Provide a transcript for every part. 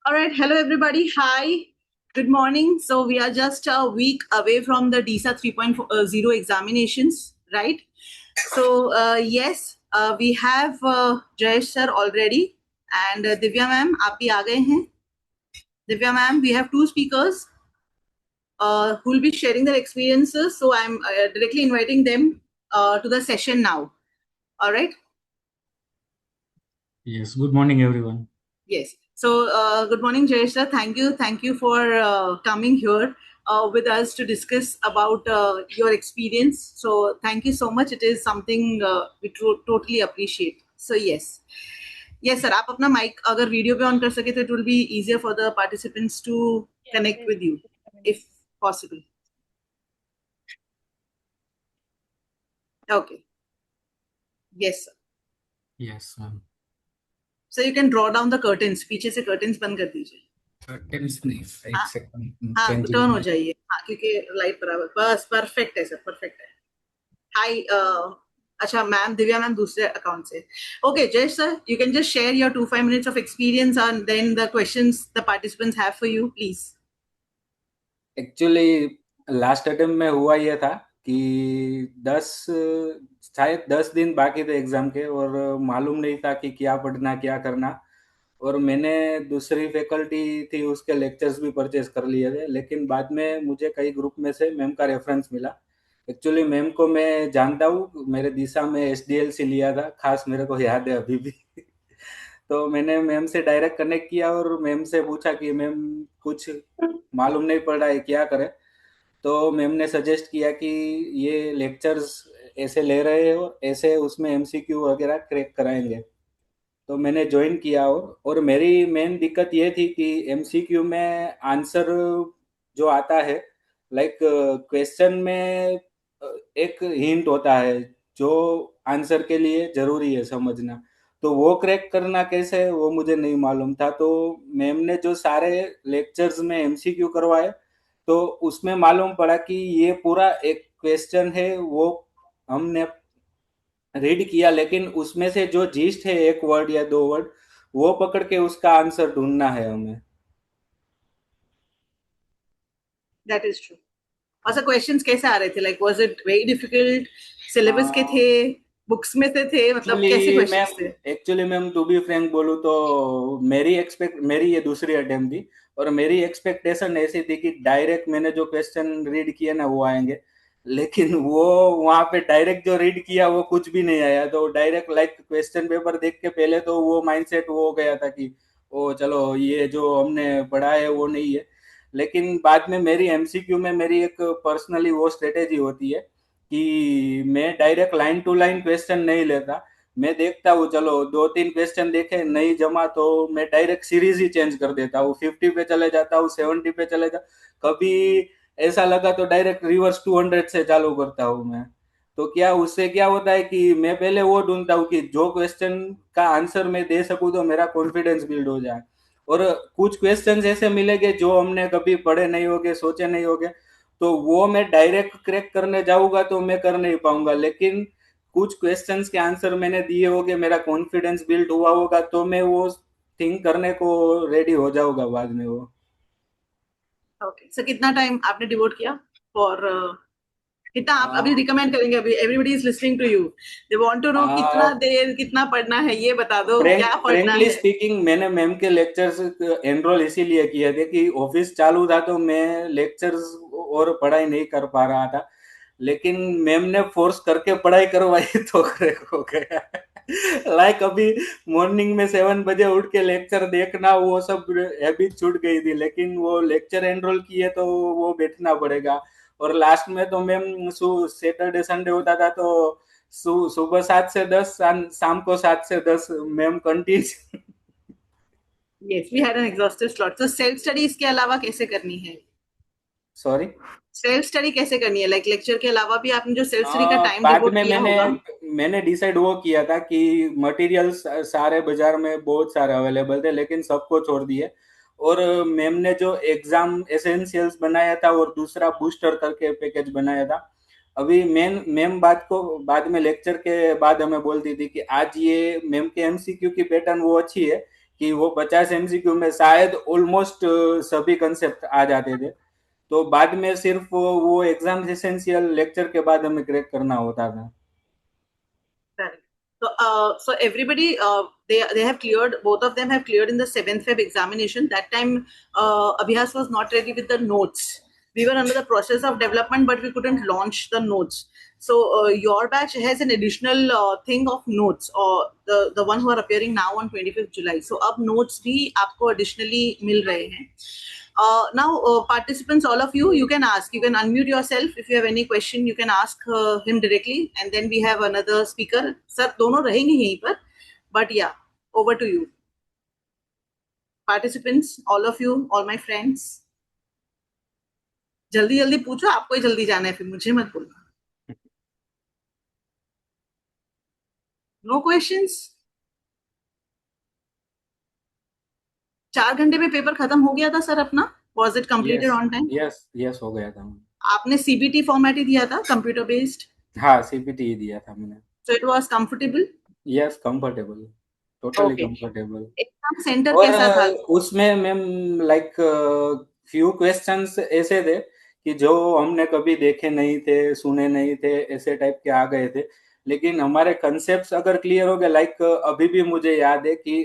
All right, hello everybody. Hi, good morning. So we are just a week away from the DISA 3.0 examinations, right? So yes, we have Jayesh sir already, and Divya ma'am, आप भी आ गए हैं. Divya ma'am, we have two speakers who will be sharing their experiences. So I'm directly inviting them to the session now. All right. Yes, good morning, everyone. Yes. So, good morning, Jayesh sir. Thank you for coming here with us to discuss about your experience. So, thank you so much. It is something we totally appreciate. So, yes, sir. आप अपना mic अगर video पे on कर सके तो it will be easier for the participants to connect with you, if possible. Okay. Yes, sir. Yes, ma'am. So you can draw down the curtains. पीछे से curtains बंद कर दीजिए. Curtains नहीं, एक हाँ second, हाँ changing. टर्न हो जाइए. हाँ क्योंकि लाइट बराबर बस परफेक्ट है सर परफेक्ट है. हाय अच्छा मैम दिव्या मैम दूसरे अकाउंट से. Okay Jayesh sir you can just share your 2-5 minutes of experience and then the questions the participants have for you please. Actually last attempt में हुआ ये था कि 10 दिन बाकी थे एग्जाम के और मालूम नहीं था कि क्या पढ़ना क्या करना. और मैंने दूसरी फैकल्टी थी उसके लेक्चर्स भी परचेज कर लिए थे, लेकिन बाद में मुझे कई ग्रुप में से मैम का रेफरेंस मिला. एक्चुअली मैम को मैं जानता हूँ, मेरे दिशा में SDLC लिया था, खास मेरे को याद है अभी भी. तो मैंने मैम से डायरेक्ट कनेक्ट किया और मैम से पूछा कि मैम कुछ मालूम नहीं पड़ रहा है क्या करें. तो मैम ने सजेस्ट किया कि ये लेक्चर्स ऐसे ले रहे हो, ऐसे उसमें MCQ वगैरह क्रैक कराएंगे. तो मैंने ज्वाइन किया और मेरी मेन दिक्कत ये थी कि MCQ में आंसर जो आता है, लाइक क्वेश्चन में एक हिंट होता है जो आंसर के लिए जरूरी है समझना. तो वो क्रैक करना कैसे है वो मुझे नहीं मालूम था. तो मैम ने जो सारे लेक्चर्स में MCQ करवाए तो उसमें मालूम पड़ा कि ये पूरा एक क्वेश्चन है, वो हमने रीड किया, लेकिन उसमें से जो जीस्ट है एक वर्ड या दो वर्ड वो पकड़ के उसका आंसर ढूंढना है हमें. That is true. और सर क्वेश्चंस कैसे आ रहे थे like was it very difficult syllabus के थे बुक्स में से थे मतलब कैसे क्वेश्चंस थे. Actually ma'am to be frank बोलूँ तो मेरी ये दूसरी अटेम्प्ट थी और मेरी एक्सपेक्टेशन ऐसी थी कि डायरेक्ट मैंने जो क्वेश्चन रीड किए ना वो आएंगे, लेकिन वो वहां पे डायरेक्ट जो रीड किया वो कुछ भी नहीं आया. तो डायरेक्ट लाइक क्वेश्चन पेपर देख के पहले तो वो माइंडसेट वो हो गया था कि ओ चलो ये जो हमने पढ़ा है वो नहीं है. लेकिन बाद में मेरी MCQ में मेरी एक पर्सनली वो स्ट्रेटेजी होती है कि मैं direct line to line question नहीं लेता. मैं देखता हूँ चलो 2-3 क्वेश्चन देखे नहीं जमा तो मैं डायरेक्ट सीरीज ही चेंज कर देता हूँ, 50 पे चले जाता हूँ, 70 पे चले जा. कभी ऐसा लगा तो डायरेक्ट रिवर्स 200 से चालू करता हूँ मैं. तो क्या उससे क्या होता है कि मैं पहले वो ढूंढता हूँ कि जो क्वेश्चन का आंसर मैं दे सकूँ तो मेरा कॉन्फिडेंस बिल्ड हो जाए. और कुछ क्वेश्चंस ऐसे मिलेंगे जो हमने कभी पढ़े नहीं होंगे, सोचे नहीं होंगे, तो वो मैं डायरेक्ट क्रैक करने जाऊंगा तो मैं कर नहीं पाऊंगा. लेकिन कुछ क्वेश्चंस के आंसर मैंने दिए होंगे, मेरा कॉन्फिडेंस बिल्ड हुआ होगा तो मैं वो थिंक करने को रेडी हो जाऊंगा बाद में वो. ओके सर कितना टाइम आपने डिवोट किया फॉर कितना आप अभी आ, रिकमेंड करेंगे अभी everybody is listening to you they want to know uh, कितना देर कितना पढ़ना है ये बता दो क्या पढ़ना फ्रेंकली है. स्पीकिंग मैंने मैम के लेक्चर्स एनरोल इसीलिए किए थे कि ऑफिस चालू था तो मैं लेक्चर्स और पढ़ाई नहीं कर पा रहा था. लेकिन मैम ने फोर्स करके पढ़ाई करवाई तो क्रैक हो गया. लाइक अभी मॉर्निंग में 7 बजे उठ के लेक्चर देखना वो सब हैबिट छूट गई थी, लेकिन वो लेक्चर एनरोल किए तो वो बैठना पड़ेगा. और लास्ट में तो मैम सैटरडे संडे होता था तो सुबह 7 से 10, शाम को 7 से 10 ma'am continue. Yes we had an exhaustive slot. तो सेल्फ स्टडी इसके अलावा कैसे करनी है. सॉरी. सेल्फ स्टडी कैसे करनी है लाइक लेक्चर के अलावा भी आपने जो सेल्फ स्टडी का टाइम बाद डिवोट में किया मैंने होगा. मैंने डिसाइड वो किया था कि मटेरियल्स सारे बाजार में बहुत सारे अवेलेबल थे लेकिन सबको छोड़ दिए. और मैम ने जो एग्जाम एसेंशियल्स बनाया था और दूसरा बूस्टर करके पैकेज बनाया था. अभी मेन मैम बात को बाद में लेक्चर के बाद हमें बोलती थी कि आज ये मैम के MCQ की पैटर्न वो अच्छी है कि वो 50 एमसीक्यू में शायद ऑलमोस्ट सभी कंसेप्ट आ जाते थे। तो बाद में सिर्फ वो एग्जाम एसेंशियल लेक्चर के बाद हमें क्रैक करना होता था। Correct. So everybody, they have cleared. Both of them have cleared in the 7th Feb examination. That time, Abhyas was not ready with the notes. We were under the process of development, but we couldn't launch the notes. So your batch has an additional thing of notes, or the one who are appearing now on 25th July. So अब notes भी आपको additionally मिल रहे हैं. Now, participants, all of you, you can ask. You can unmute yourself. If you have any question, you can ask him directly. And then we have another speaker. Sir, दोनों रहेंगे यहीं पर. But yeah, over to you. Participants, all of you, all my friends. जल्दी जल्दी पूछो, आपको ही जल्दी जाना है, फिर मुझे मत बोलना. No questions? 4 घंटे में पेपर खत्म हो गया था सर अपना. Was it completed yes on time? Yes हो गया था। आपने CBT फॉर्मेट ही दिया था, कंप्यूटर बेस्ड. हाँ, सीपीटी ही दिया था मैंने। So it was comfortable? Yes, comfortable, totally Okay. Comfortable. Exam centre और कैसा था? उसमें मैम लाइक फ्यू क्वेश्चंस ऐसे थे कि जो हमने कभी देखे नहीं थे, सुने नहीं थे, ऐसे टाइप के आ गए थे। लेकिन हमारे कंसेप्ट्स अगर क्लियर हो गए, लाइक अभी भी मुझे याद है कि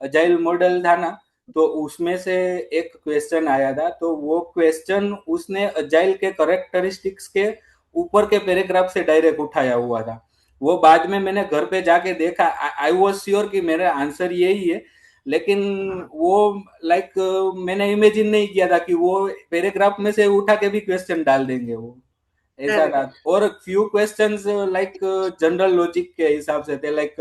अजाइल मॉडल था ना, तो उसमें से एक क्वेश्चन आया था, तो वो क्वेश्चन उसने अजाइल के करेक्टरिस्टिक्स के ऊपर के पैराग्राफ से डायरेक्ट उठाया हुआ था। वो बाद में मैंने घर पे जाके देखा, आई वाज श्योर कि मेरा आंसर यही है, लेकिन वो लाइक मैंने इमेजिन नहीं किया था कि वो पैराग्राफ में से उठा के भी क्वेश्चन डाल देंगे वो, ऐसा था। और few questions like general logic के हिसाब से थे, like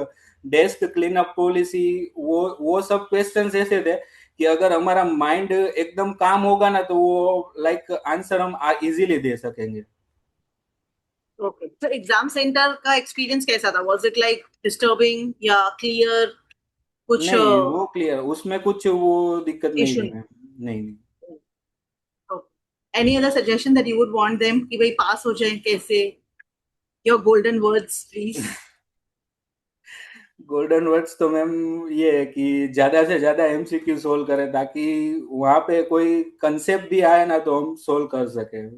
desk clean up policy, वो सब क्वेश्चंस ऐसे थे कि अगर हमारा माइंड एकदम काम होगा ना, तो वो लाइक आंसर हम इजीली दे सकेंगे। ओके, तो एग्जाम सेंटर का एक्सपीरियंस कैसा था? वाज इट लाइक डिस्टर्बिंग या क्लियर? कुछ नहीं, वो क्लियर, उसमें कुछ वो दिक्कत नहीं इशू थी नहीं? मैम, नहीं। Any other suggestion that you would want them कि भाई पास हो जाए कैसे? Your golden words please. Golden words तो मैम ये है कि ज्यादा से ज्यादा एमसीक्यू सोल्व करें, ताकि वहां पे कोई कंसेप्ट भी आए ना तो हम सोल्व कर सके।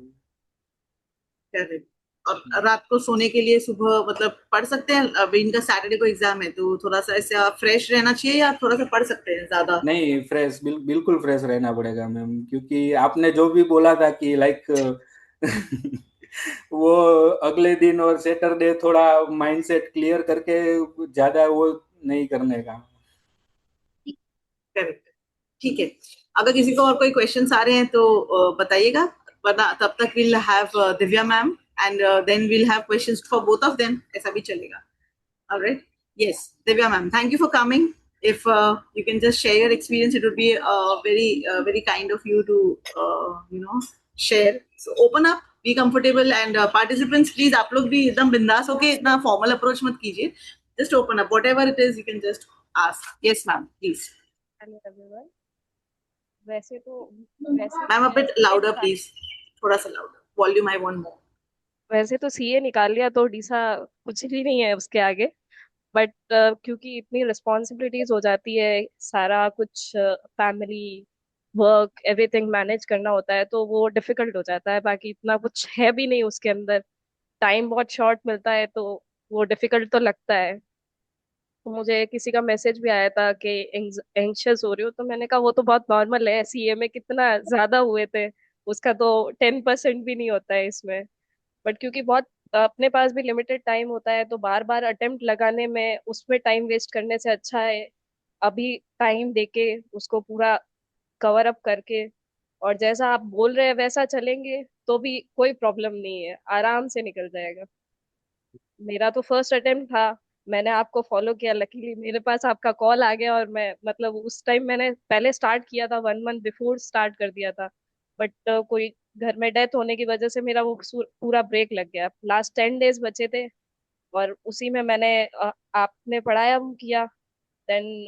करेक्ट. और रात को सोने के लिए सुबह मतलब पढ़ सकते हैं? अभी इनका सैटरडे को एग्जाम है, तो थोड़ा सा ऐसा फ्रेश रहना चाहिए या थोड़ा सा पढ़ सकते हैं ज्यादा? नहीं, फ्रेश, बिल्कुल फ्रेश रहना पड़ेगा मैम, क्योंकि आपने जो भी बोला था कि लाइक वो अगले दिन और सैटरडे थोड़ा माइंडसेट क्लियर करके ज्यादा वो नहीं करने का। करेक्ट. ठीक है. अगर किसी को और कोई क्वेश्चंस आ रहे हैं तो बताइएगा, वरना तब तक will have Divya ma'am and then will have questions for both of them. ऐसा भी चलेगा. Alright. Yes, Divya ma'am, thank you for coming. If you can just share your experience, it would be very kind of you to share. So open up, be comfortable, and participants, please, आप लोग भी एकदम बिंदास होके इतना formal approach मत कीजिए. Just open up, whatever it is, you can just ask. Yes, ma'am, please. Hello everyone. वैसे Ma'am, a bit louder, please. थोड़ा सा louder. Volume I want more. वैसे तो सीए निकाल लिया तो डीसा कुछ भी नहीं है उसके आगे। बट क्योंकि इतनी रिस्पॉन्सिबिलिटीज हो जाती है, सारा कुछ फैमिली वर्क एवरीथिंग मैनेज करना होता है, तो वो डिफिकल्ट हो जाता है। बाकी इतना कुछ है भी नहीं उसके अंदर, टाइम बहुत शॉर्ट मिलता है, तो वो डिफिकल्ट तो लगता है। तो मुझे किसी का मैसेज भी आया था कि एंग्शियस हो रही हो, तो मैंने कहा वो तो बहुत नॉर्मल है, सीए में कितना ज्यादा हुए थे, उसका तो 10% भी नहीं होता है इसमें। बट क्योंकि बहुत अपने पास भी लिमिटेड टाइम होता है, तो बार बार अटेम्प्ट लगाने में उसमें टाइम वेस्ट करने से अच्छा है अभी टाइम देके उसको पूरा कवर अप करके, और जैसा आप बोल रहे हैं वैसा चलेंगे तो भी कोई प्रॉब्लम नहीं है, आराम से निकल जाएगा। मेरा तो फर्स्ट अटेम्प्ट था, मैंने आपको फॉलो किया, लकीली मेरे पास आपका कॉल आ गया, और मैं मतलब उस टाइम मैंने पहले स्टार्ट किया था, 1 मंथ बिफोर स्टार्ट कर दिया था। बट कोई घर में डेथ होने की वजह से मेरा वो पूरा ब्रेक लग गया। लास्ट 10 डेज बचे थे, और उसी में मैंने आपने पढ़ाया वो किया। देन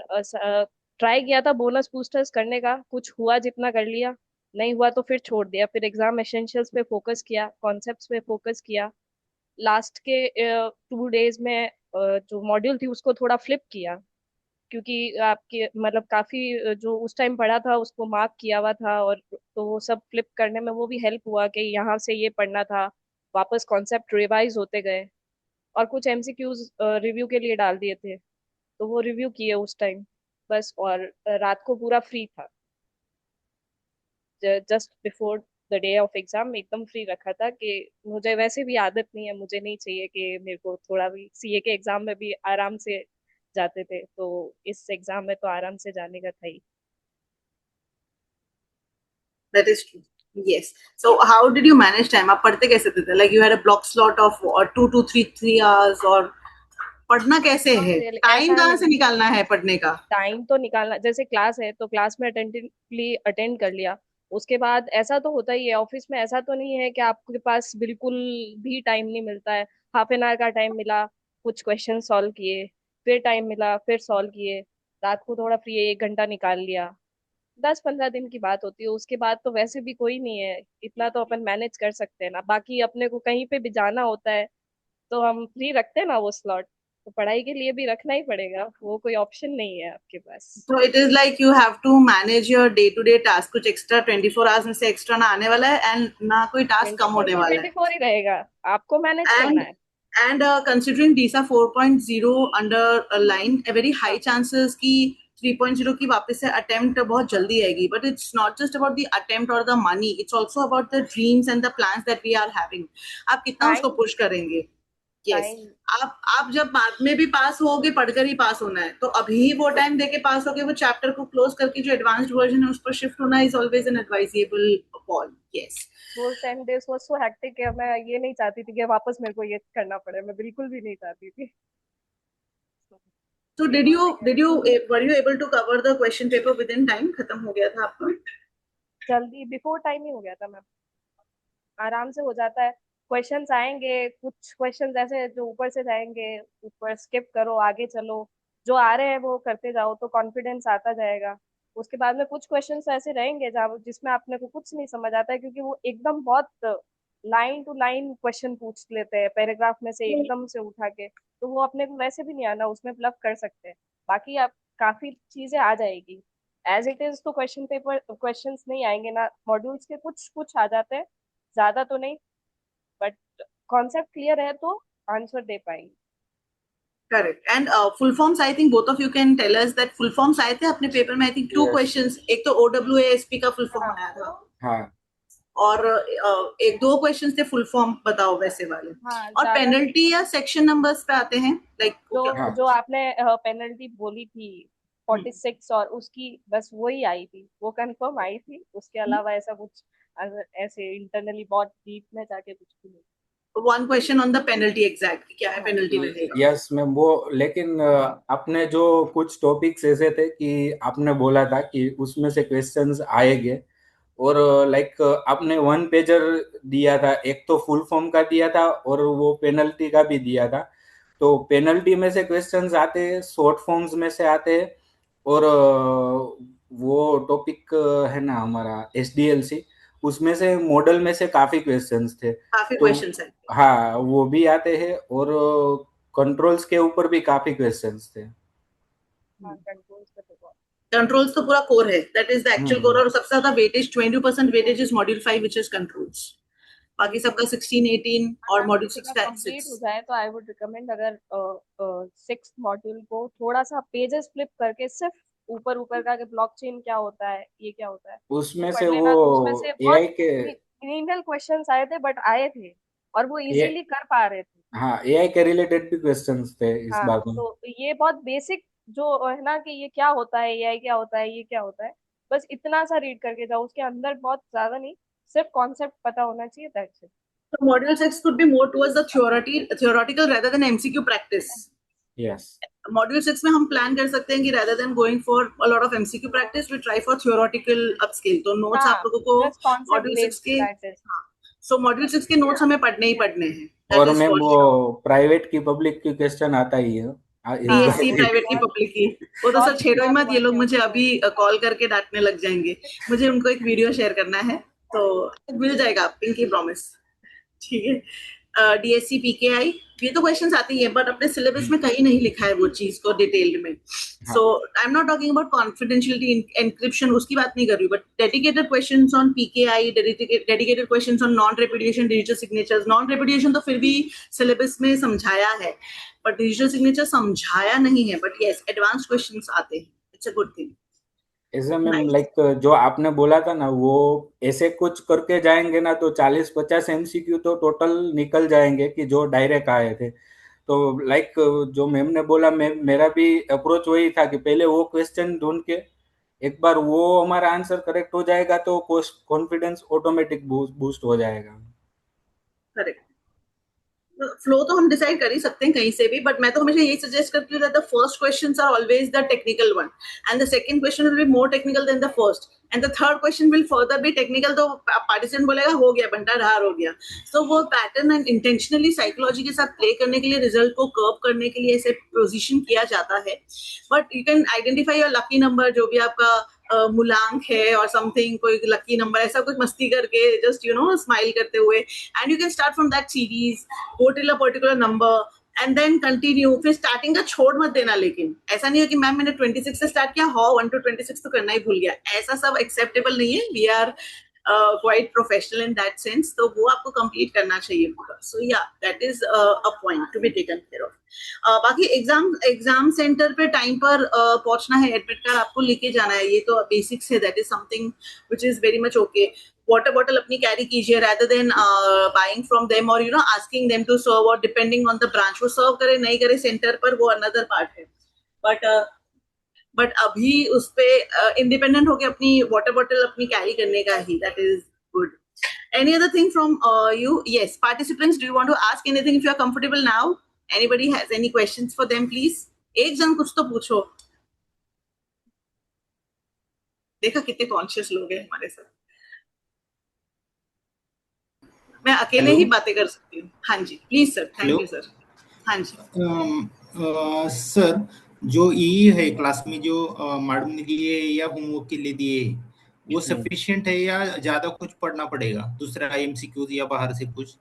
ट्राई किया था बोनस बूस्टर्स करने का, कुछ हुआ जितना कर लिया, नहीं हुआ तो फिर छोड़ दिया। फिर एग्जाम एसेंशियल्स पे फोकस किया, कॉन्सेप्ट्स पे फोकस किया। लास्ट के 2 डेज में जो मॉड्यूल थी उसको थोड़ा फ्लिप किया, क्योंकि आपके मतलब काफी जो उस टाइम पढ़ा था उसको मार्क किया हुआ था, और तो वो सब फ्लिप करने में वो भी हेल्प हुआ कि यहाँ से ये पढ़ना था, वापस कॉन्सेप्ट रिवाइज होते गए, और कुछ एमसीक्यूज रिव्यू के लिए डाल दिए थे, तो वो रिव्यू किए उस टाइम बस। और रात को पूरा फ्री था, just before the day of exam एकदम फ्री रखा था कि मुझे वैसे भी आदत नहीं है, मुझे नहीं चाहिए कि मेरे को थोड़ा भी, सीए के एग्जाम में भी आराम से जाते थे, तो इस एग्जाम में तो आराम से जाने का था ही। That is true. Yes. So how did you manage time? आप पढ़ते कैसे थे? Like you had a block slot of or 2 to 3 hours, और पढ़ना कैसे है? टाइम ऐसा कहाँ से नहीं, निकालना है पढ़ने का? टाइम तो निकालना, जैसे क्लास है तो क्लास में अटेंटिवली अटेंड कर लिया, उसके बाद ऐसा तो होता ही है ऑफिस में, ऐसा तो नहीं है कि आपके पास बिल्कुल भी टाइम नहीं मिलता है। हाफ एन आवर का टाइम मिला, कुछ क्वेश्चन सॉल्व किए, फिर टाइम मिला फिर सॉल्व किए, रात को थोड़ा फ्री 1 घंटा निकाल लिया। 10-15 दिन की बात होती है, उसके बाद तो वैसे भी कोई नहीं है, इतना तो अपन मैनेज कर सकते हैं ना। बाकी अपने को कहीं पे भी जाना होता है तो हम फ्री रखते हैं ना वो स्लॉट, तो पढ़ाई के लिए भी रखना ही पड़ेगा, वो कोई ऑप्शन नहीं है आपके पास। So it is like you have to manage your day-to-day task. कुछ extra 24 hours में से extra ना आने वाला है, and ना कोई task कम 24 होने तो वाला है. 24 ही रहेगा, आपको मैनेज करना And है। considering DISA 4.0 under a line, a very high हाँ, chances कि 3.0 की वापस से attempt बहुत जल्दी आएगी. But it's not just about the attempt or the money. It's also about the dreams and the plans that we are having. आप कितना उसको टाइम push करेंगे? Yes. टाइम आप जब बाद में भी पास होगे, पढ़कर ही पास होना है, तो अभी ही वो टाइम देके पास होके वो चैप्टर को क्लोज करके जो एडवांस्ड वर्जन है उस पर शिफ्ट होना is always an advisable call. Yes. वो 10 डेज वो सो हेक्टिक है, मैं ये नहीं चाहती थी कि वापस मेरे को ये करना पड़े, मैं बिल्कुल भी नहीं चाहती थी। So were you able to cover the question paper within time? खत्म हो गया था आपका? जल्दी बिफोर टाइम ही हो गया था मैम, आराम से हो जाता है। क्वेश्चंस आएंगे, कुछ क्वेश्चंस ऐसे जो ऊपर से जाएंगे, ऊपर स्किप करो आगे चलो, जो आ रहे हैं वो करते जाओ तो कॉन्फिडेंस आता जाएगा। उसके बाद में कुछ क्वेश्चंस ऐसे रहेंगे जहाँ जिसमें आपने को कुछ नहीं समझ आता है, क्योंकि वो एकदम बहुत लाइन टू लाइन क्वेश्चन पूछ लेते हैं पैराग्राफ में से एकदम से उठा के, तो वो अपने को वैसे भी नहीं आना, उसमें ब्लफ कर सकते हैं। बाकी आप काफी चीजें आ जाएगी एज इट इज, तो क्वेश्चन पेपर क्वेश्चंस नहीं आएंगे ना, मॉड्यूल्स के कुछ कुछ आ जाते हैं, ज्यादा तो नहीं, बट कॉन्सेप्ट क्लियर है तो आंसर दे पाएंगे। Correct. And full forms, I think both of you can tell us that full forms आए थे अपने पेपर में. I think 2 Yes. questions. एक तो OWASP का full form आया था, हाँ और एक 2 क्वेश्चंस थे फुल फॉर्म बताओ वैसे वाले. हाँ, और ज्यादा पेनल्टी या सेक्शन नंबर्स पे आते हैं, लाइक जो हाँ जो आपने पेनल्टी बोली थी 46, और उसकी बस वही आई थी, वो कंफर्म आई थी, उसके अलावा ऐसा कुछ ऐसे इंटरनली बहुत डीप में जाके कुछ भी नहीं। 1 question on the penalty exact क्या है पेनल्टी रहेगा. यस मैम, वो लेकिन आपने जो कुछ टॉपिक्स ऐसे थे कि आपने बोला था कि उसमें से क्वेश्चंस आएंगे, और लाइक आपने 1 पेजर दिया था, एक तो फुल फॉर्म का दिया था और वो पेनल्टी का भी दिया था. तो पेनल्टी में से क्वेश्चंस आते हैं, शॉर्ट फॉर्म्स में से आते हैं, और वो टॉपिक है ना हमारा SDLC, उसमें से मॉडल में से काफी क्वेश्चंस थे. काफी तो क्वेश्चंस है. हाँ वो भी आते हैं, और कंट्रोल्स के ऊपर भी काफी क्वेश्चंस थे. हाँ, कंट्रोल्स पे तो बहुत। कंट्रोल्स तो पूरा कोर है, that is the actual core. Hmm. और सबसे ज्यादा weightage 20% weightage is module 5 which is controls. बाकी सबका 16 18 और मॉड्यूल 6 का कंप्लीट 6. हो जाए तो आई वुड रिकमेंड, अगर 6th मॉड्यूल को थोड़ा सा पेजेस फ्लिप करके सिर्फ ऊपर ऊपर का कि ब्लॉकचेन क्या होता है, ये क्या होता है, वो उसमें से पढ़ लेना, तो उसमें से वो बहुत AI के क्रिमिनल क्वेश्चंस आए थे, बट आए थे और वो ये इजीली कर पा रहे थे। हाँ AI के रिलेटेड भी क्वेश्चंस थे इस हाँ, बार में. तो ये बहुत बेसिक जो है ना कि ये क्या होता है, ये क्या होता है, ये क्या होता है, बस इतना सा रीड करके जाओ, उसके अंदर बहुत ज्यादा नहीं, सिर्फ कॉन्सेप्ट पता होना चाहिए, that's it. So module 6 could be more towards the theoretical rather than MCQ practice. Yes. Module 6 में हम प्लान कर सकते हैं कि rather than going for a lot of MCQ practice, we try for theoretical upscale. तो notes हाँ, आप लोगों को जस्ट कॉन्सेप्ट मॉड्यूल 6 बेस्ड, के, दैट इज। सो मॉड्यूल 6 के नोट्स हमें पढ़ने ही पढ़ने हैं. और That is मैम for वो sure. प्राइवेट की पब्लिक की क्वेश्चन आता ही है इस हाँ, बार PSC वो भी. तो प्राइवेट की बहुत पब्लिक की, वो तो बहुत सर छेड़ो ही बहुत मत, ये लोग वाक्य मुझे होता अभी है। कॉल करके डांटने लग जाएंगे. मुझे उनको एक वीडियो शेयर करना है, तो मिल जाएगा, पिंकी प्रॉमिस. ठीक है. DSC PKI, ये तो क्वेश्चंस आते ही हैं, बट अपने सिलेबस में कहीं नहीं लिखा है वो चीज को डिटेल्ड में. So I am not talking about confidentiality encryption, उसकी बात नहीं कर रही हूँ, but dedicated questions on PKI, dedicated questions on non repudiation digital signatures. Non repudiation तो फिर भी सिलेबस में समझाया है, बट डिजिटल सिग्नेचर समझाया नहीं है. बट यस, एडवांस क्वेश्चंस आते हैं. It's a good thing. ऐसे में Nice. लाइक जो आपने बोला था ना, वो ऐसे कुछ करके जाएंगे ना तो 40-50 MCQ तो टोटल निकल जाएंगे कि जो डायरेक्ट आए थे. तो लाइक जो मैम ने बोला, मेरा भी अप्रोच वही था कि पहले वो क्वेश्चन ढूंढ के एक बार वो हमारा आंसर करेक्ट हो जाएगा तो कॉन्फिडेंस ऑटोमेटिक बूस्ट हो जाएगा. करेक्ट. फ्लो तो हम डिसाइड कर ही सकते हैं कहीं से भी, बट मैं तो हमेशा यही सजेस्ट करती हूँ that the first questions are always the technical one, and the second question will be more technical than the first, and the third question will further be technical. तो पार्टिसिपेंट बोलेगा हो गया, बंटा ढार हो गया. सो वो पैटर्न एंड इंटेंशनली साइकोलॉजी के साथ प्ले करने के लिए, रिजल्ट को कर्व करने के लिए ऐसे पोजिशन किया जाता है. But you can identify your lucky number, जो भी आपका मूलांक है और समथिंग, कोई लकी नंबर ऐसा कुछ मस्ती करके जस्ट स्माइल करते हुए, and you can start from that series, go till a particular number and then continue. फिर स्टार्टिंग का छोड़ मत देना. लेकिन ऐसा नहीं हो कि मैम मैंने 26 से स्टार्ट किया, 1 to 26 तो करना ही भूल गया. ऐसा सब एक्सेप्टेबल नहीं है. We are quite professional in that sense, तो वो आपको कंप्लीट करना चाहिए पूरा. So yeah that is a point to be taken care of. बाकी एग्जाम सेंटर पे टाइम पर पहुंचना है, एडमिट कार्ड आपको लेके जाना है, ये तो बेसिक्स है. That is something which is very much okay. Water bottle अपनी कैरी कीजिए, rather than buying from them or asking them to serve, or depending on the branch, वो सर्व करे नहीं करे सेंटर पर, वो another part है. बट अभी उस पे इंडिपेंडेंट होके अपनी वाटर बॉटल अपनी कैरी करने का ही, that is good. Any other thing from you? Yes, participants, do you want to ask anything if you are comfortable now? Anybody has any questions for them, please? एक जन कुछ तो पूछो. देखा कितने कॉन्शियस लोग हैं हमारे साथ. मैं अकेले ही बातें कर सकती हूँ. हाँ जी, please sir. Thank you sir. हाँ जी. सर, जो ई है क्लास में जो मैडम ने दिए या होमवर्क के लिए दिए, वो सफिशिएंट है या ज्यादा कुछ पढ़ना पड़ेगा, दूसरा MCQ या बाहर से कुछ?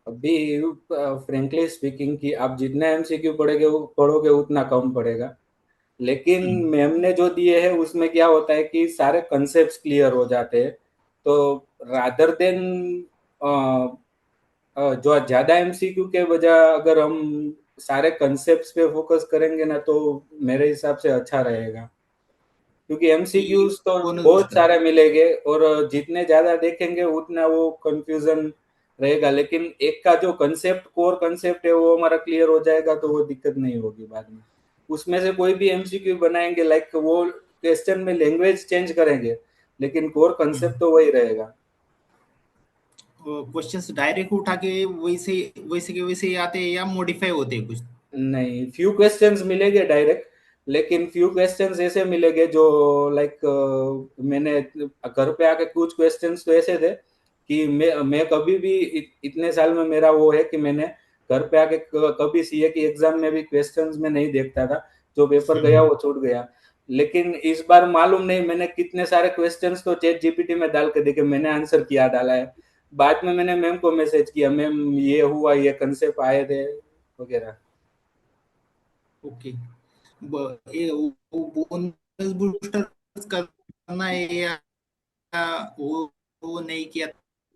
अभी फ्रेंकली स्पीकिंग कि आप जितना MCQ पढ़ोगे उतना कम पड़ेगा. लेकिन मैम ने जो दिए है उसमें क्या होता है कि सारे कंसेप्ट्स क्लियर हो जाते हैं. तो रादर देन जो ज्यादा MCQ के बजाय अगर हम सारे कंसेप्ट्स पे फोकस करेंगे ना, तो मेरे हिसाब से अच्छा रहेगा. क्योंकि MCQs तो बहुत सारे मिलेंगे और जितने ज्यादा देखेंगे उतना वो कंफ्यूजन रहेगा. लेकिन एक का जो कोर कंसेप्ट है वो हमारा क्लियर हो जाएगा तो वो दिक्कत नहीं होगी बाद में. उसमें से कोई भी MCQ बनाएंगे, लाइक वो क्वेश्चन में लैंग्वेज चेंज करेंगे, लेकिन कोर कंसेप्ट तो वही रहेगा. क्वेश्चंस डायरेक्ट उठा के वैसे ही आते हैं या मॉडिफाई होते हैं कुछ? नहीं, फ्यू क्वेश्चंस मिलेंगे डायरेक्ट, लेकिन फ्यू क्वेश्चंस ऐसे मिलेंगे जो लाइक मैंने घर पे आके कुछ क्वेश्चंस तो ऐसे थे कि मैं कभी भी इतने साल में मेरा वो है कि मैंने घर पे आके कभी CA की एग्जाम में भी क्वेश्चंस में नहीं देखता था. जो पेपर गया वो छूट गया. लेकिन इस बार मालूम नहीं मैंने कितने सारे क्वेश्चंस तो ChatGPT में डाल के देखे, मैंने आंसर किया डाला है. बाद में मैंने मैम को मैसेज किया, मैम ये हुआ, ये कंसेप्ट आए थे वगैरह. ओके. बोनस बूस्टर करना है या वो नहीं किया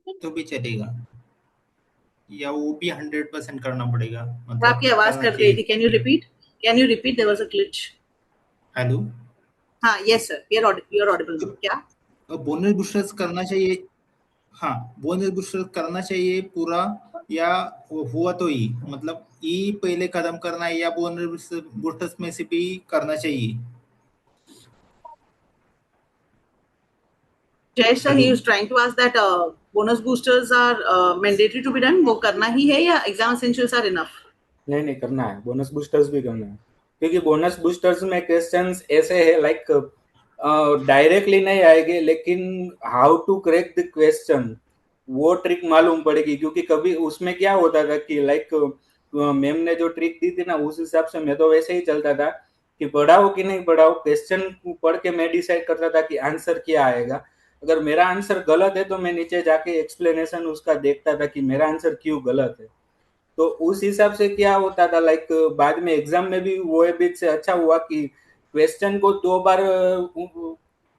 तो भी चलेगा, या वो भी 100% करना पड़ेगा? मतलब आपकी आवाज कट गई थी. Can you repeat? There was a glitch. Hello. हाँ, yes sir, you are audible. क्या बोनस बूस्टर्स करना चाहिए? हाँ, बोनस बूस्टर्स करना चाहिए पूरा, या हुआ तो ही मतलब ई पहले कदम करना है, या बोनस बूस्टर्स में से भी करना चाहिए? Jay sir, he is trying to ask that bonus boosters are mandatory to be done. वो करना ही है या एग्जाम एसेंशियल्स आर इनफ? नहीं करना है, बोनस बूस्टर्स भी करना है. क्योंकि बोनस बूस्टर्स में क्वेश्चंस ऐसे है लाइक डायरेक्टली नहीं आएंगे, लेकिन how to crack the question वो ट्रिक मालूम पड़ेगी. क्योंकि कभी उसमें क्या होता था कि लाइक मैम ने जो ट्रिक दी थी ना, उस हिसाब से मैं तो वैसे ही चलता था कि पढ़ाओ कि नहीं पढ़ाओ, क्वेश्चन पढ़ के मैं डिसाइड करता था कि आंसर क्या आएगा. अगर मेरा आंसर गलत है तो मैं नीचे जाके एक्सप्लेनेशन उसका देखता था कि मेरा आंसर क्यों गलत है। तो उस हिसाब से क्या होता था, लाइक बाद में एग्जाम में भी वो हैबिट से अच्छा हुआ कि क्वेश्चन को 2 बार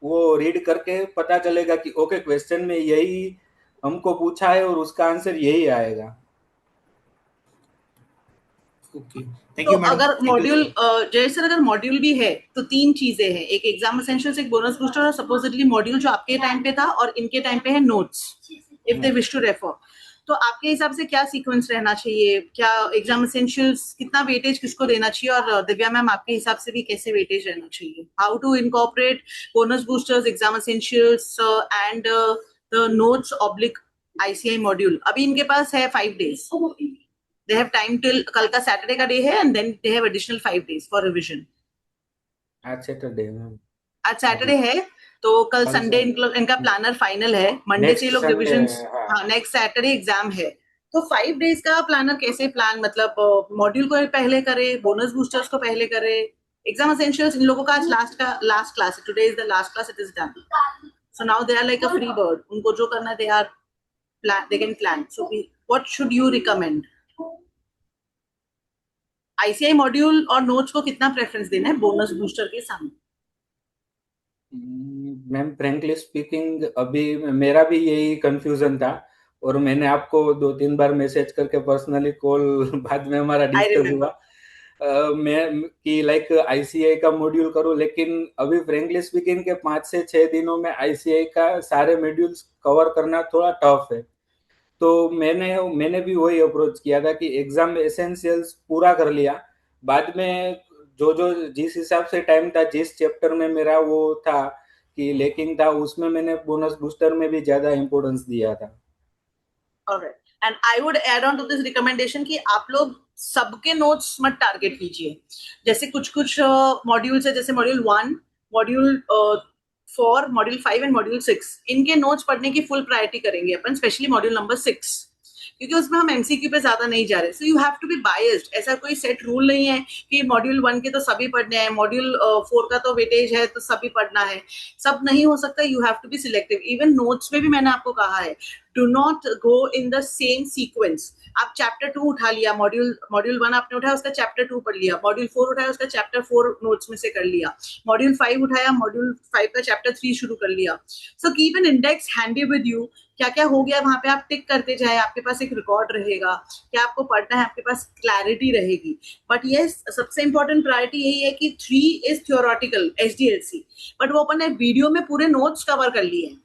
वो रीड करके पता चलेगा कि ओके क्वेश्चन में यही हमको पूछा है और उसका आंसर यही आएगा। ओके, थैंक तो यू मैडम, अगर थैंक यू मॉड्यूल सर। जय सर, अगर मॉड्यूल भी है तो 3 चीजें हैं, एक एग्जाम एसेंशियल्स, एक बोनस बूस्टर और सपोजिटली मॉड्यूल जो आपके टाइम पे था और इनके टाइम पे है notes, if they wish to refer. तो आपके हिसाब से क्या सीक्वेंस रहना चाहिए? क्या एग्जाम एसेंशियल्स कितना वेटेज किसको देना चाहिए, और दिव्या मैम आपके हिसाब से भी कैसे वेटेज रहना चाहिए? How to incorporate bonus boosters, exam essentials and the notes oblique ICI module? अभी इनके पास है 5 days, they have time till कल का सैटरडे का डे है, and then they have additional 5 days for revision. आज सैटरडे मैम, आज सैटरडे है, तो कल कल संडे इनका प्लानर फाइनल है, मंडे से ये नेक्स्ट लोग संडे, रिविजन। हाँ। हाँ, नेक्स्ट सैटरडे एग्जाम है। तो 5 days का प्लानर कैसे प्लान, मतलब मॉड्यूल को पहले करे, बोनस बूस्टर्स को पहले करे, एग्जाम एसेंशियल्स इन लोगों का आज लास्ट क्लास है, today is the last class, it is done. So now they are like a free bird, उनको जो करना है they are plan, they can plan. So what should you recommend? ICI module और notes को कितना preference देना है bonus booster के सामने? मैम फ्रेंकली स्पीकिंग अभी मेरा भी यही कंफ्यूजन था, और मैंने आपको 2-3 बार मैसेज करके पर्सनली कॉल बाद में हमारा आई डिस्कस हुआ रिमेम्बर। मैं कि लाइक आईसीआई का मॉड्यूल करूं, लेकिन अभी फ्रेंकली स्पीकिंग के 5 से 6 दिनों में आईसीआई का सारे मॉड्यूल्स कवर करना थोड़ा टफ है। तो मैंने भी वही अप्रोच किया था कि एग्जाम एसेंशियल्स पूरा कर लिया, बाद में जो जो जिस हिसाब से टाइम था, जिस चैप्टर में मेरा वो था कि लेकिन था, उसमें मैंने बोनस बूस्टर में भी ज्यादा इंपॉर्टेंस दिया था। Alright, and I would add on to this recommendation कि आप लोग सबके नोट्स मत टारगेट कीजिए। जैसे कुछ कुछ मॉड्यूल्स है, जैसे module 1, module 4, module 5 and module 6, इनके नोट्स पढ़ने की फुल प्रायोरिटी करेंगे अपन, स्पेशली मॉड्यूल नंबर 6, क्योंकि उसमें हम एमसीक्यू पे ज्यादा नहीं जा रहे। So you have to be biased, ऐसा कोई सेट रूल नहीं है कि मॉड्यूल 1 के तो सभी पढ़ने हैं, मॉड्यूल 4 का तो वेटेज है तो सभी पढ़ना है, सब नहीं हो सकता। You have to be selective. Even notes में भी मैंने आपको कहा है, do not go in the same sequence. आप चैप्टर 2 उठा लिया, मॉड्यूल 1 आपने उठाया, उसका चैप्टर 2 पढ़ लिया, मॉड्यूल 4 उठाया, उसका चैप्टर 4 नोट्स में से कर लिया, मॉड्यूल 5 उठाया, मॉड्यूल 5 का चैप्टर 3 शुरू कर लिया। So keep an index handy with you, क्या क्या हो गया वहां पे आप टिक करते जाए, आपके पास एक रिकॉर्ड रहेगा, क्या आपको पढ़ना है, आपके पास क्लैरिटी रहेगी। बट यस, सबसे इंपॉर्टेंट प्रायोरिटी यही है कि 3 इज थियोरटिकल एसडीएलसी, बट वो अपन ने वीडियो में पूरे नोट्स कवर कर लिए हैं,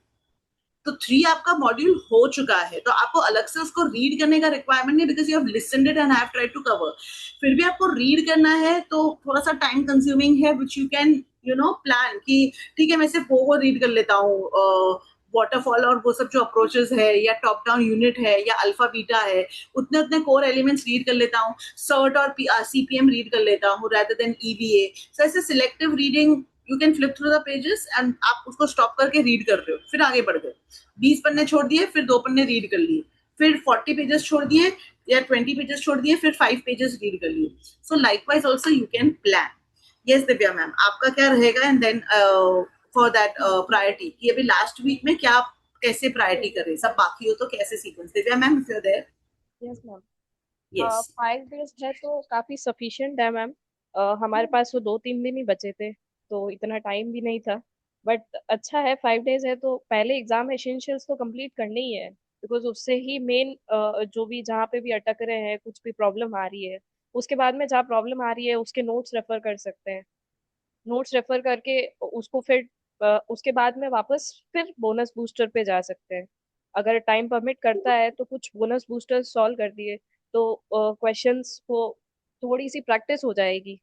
तो 3 आपका मॉड्यूल हो चुका है, तो आपको अलग से उसको रीड करने का रिक्वायरमेंट नहीं, because you have listened it and have tried to cover. फिर भी आपको रीड करना है तो थोड़ा सा टाइम कंज्यूमिंग है, विच यू कैन प्लान कि ठीक है, मैं सिर्फ वो रीड कर लेता हूँ, वाटरफॉल और वो सब जो अप्रोचेस है, या टॉप डाउन यूनिट है, या अल्फा बीटा है, उतने उतने कोर एलिमेंट्स रीड कर लेता हूँ, सर्ट और सीपीएम रीड कर लेता हूँ rather than ईवीए। सो ऐसे selective reading, you can flip through the pages and आप उसको स्टॉप करके रीड कर रहे हो, फिर आगे बढ़ गए, 20 पन्ने छोड़ दिए, फिर 2 पन्ने रीड कर लिए, फिर 40 पेजेस छोड़ दिए या 20 पेजेस छोड़ दिए, फिर 5 पेजेस रीड कर लिए। So likewise also you can plan. Yes Divya ma'am, आपका क्या रहेगा, and then for that priority कि अभी लास्ट वीक में क्या कैसे प्रायोरिटी करें, सब बाकी हो तो कैसे sequence? Divya ma'am, if you are there. Yes ma'am. Yes. 5 days है तो काफी सफिशिएंट है मैम। हमारे पास तो 2-3 दिन ही बचे थे, तो इतना टाइम भी नहीं था। बट अच्छा है, 5 days है तो पहले एग्जाम एसेंशियल्स तो कंप्लीट करनी ही है, बिकॉज उससे ही मेन जो भी जहाँ पे भी अटक रहे हैं, कुछ भी प्रॉब्लम आ रही है, उसके बाद में जहाँ प्रॉब्लम आ रही है उसके नोट्स रेफर कर सकते हैं। नोट्स रेफर करके उसको फिर उसके बाद में वापस फिर बोनस बूस्टर पे जा सकते हैं। अगर टाइम परमिट करता है तो कुछ बोनस बूस्टर सॉल्व कर दिए तो क्वेश्चंस को थोड़ी सी प्रैक्टिस हो जाएगी।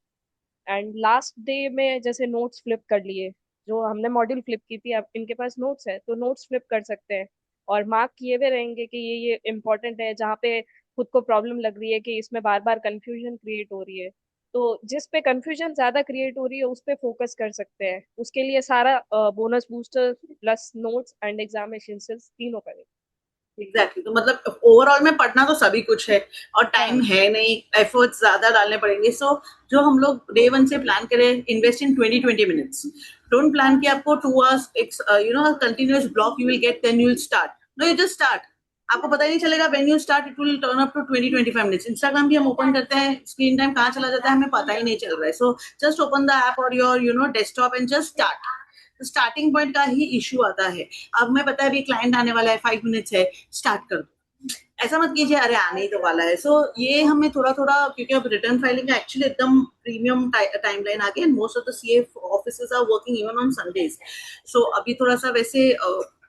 एंड लास्ट डे में जैसे नोट्स फ्लिप कर लिए, जो हमने मॉड्यूल फ्लिप की थी, अब इनके पास नोट्स है तो नोट्स फ्लिप कर सकते हैं, और मार्क किए हुए रहेंगे कि ये इम्पोर्टेंट है, जहाँ पे खुद को प्रॉब्लम लग रही है कि इसमें बार बार कंफ्यूजन क्रिएट हो रही है, तो जिस पे कंफ्यूजन ज्यादा क्रिएट हो रही है उस पे फोकस कर सकते हैं। उसके लिए सारा bonus booster plus notes and examination तीनों करें। एग्जैक्टली तो मतलब ओवरऑल में पढ़ना तो सभी कुछ है और टाइम है नहीं, एफर्ट्स ज्यादा डालने पड़ेंगे. सो जो हम लोग डे 1 से प्लान करें, invest in 20 minutes. Don't plan कि आपको 2 hours continuous block you will get, then you will start. No, you just start. आपको पता ही नहीं चलेगा. When you start it will turn up to 20-25 minutes. Instagram भी हम ओपन करते हैं, स्क्रीन टाइम कहाँ चला जाता है हमें पता ही नहीं चल रहा है. So just open the app और your desktop and just start. Starting point का ही इश्यू आता है. अब मैं पता है अभी क्लाइंट आने वाला है, 5 मिनट्स है, स्टार्ट कर दो. ऐसा मत कीजिए अरे आने ही तो वाला है. सो ये हमें थोड़ा थोड़ा, क्योंकि अब रिटर्न फाइलिंग का एक्चुअली एकदम प्रीमियम टाइमलाइन आ गया and most of the CA offices are working even on Sundays. So अभी थोड़ा सा वैसे